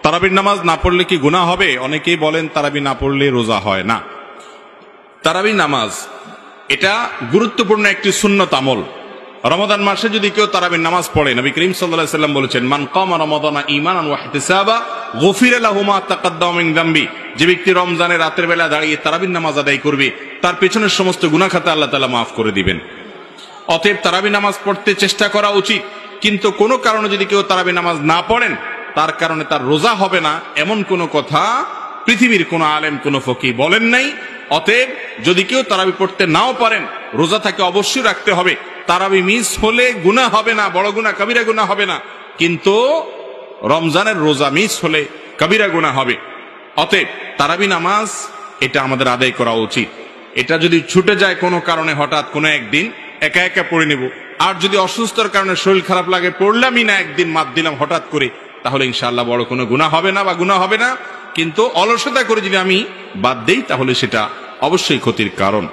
তারাবির নামাজ না পড়লে কি গুনাহ হবে? অনেকেই বলেন তারাবি না পড়লে রোজা হয় না। তারাবি নামাজ এটা গুরুত্বপূর্ণ একটি সুন্নত আমল। রমাদান মাসে যদি কেউ তারাবির নামাজ পড়ে, নবী করিম সাল্লাল্লাহু আলাইহি ওয়াসাল্লাম বলেছেন, মান কামা রমাদানা ঈমানান ওয়া ইহতিসাবা গুফিরা লাহু মা তাকাদ্দামা মিন যামবি। যে ব্যক্তি রমজানের রাতের বেলা দাঁড়িয়ে তারাবির নামাজ আদায় করবে, তার পেছনের সমস্ত গুনাহ খাতা আল্লাহ তাআলা মাফ করে দিবেন। অতএব তারাবি নামাজ পড়তে চেষ্টা করা উচিত। কিন্তু কোনো কারণে যদি কেউ তারাবি নামাজ না পড়েন, তার কারণে তার রোজা হবে না, এমন কোনো কথা পৃথিবীর কোনো আলেম, কোনো ফকিহ বলেন নাই। অতএব যদি কেউ তারাবি পড়তে নাও পারেন, রোজা তাকে অবশ্যই রাখতে হবে। তারাবি মিস হলে গুনাহ হবে না, বড় গুনাহ কবিরা গুনাহ হবে না, কিন্তু রমজানের রোজা মিস হলে কবিরা গুনাহ হবে। অতএব তারাবি নামাজ এটা আমাদের আদায় করা উচিত। এটা যদি ছুটে যায় কোনো কারণে, হঠাৎ কোনো একদিন একা একা পড়ে নেব। আর যদি অসুস্থতার কারণে শরীর খারাপ লাগে, পড়লামই না, একদিন মাত দিলাম হঠাৎ করে, তাহলে ইনশাআল্লাহ বড় কোনো গুনাহ হবে না বা গুনাহ হবে না। কিন্তু অলসতা করে যদি আমি বাদ দেই, তাহলে সেটা অবশ্যই ক্ষতির কারণ।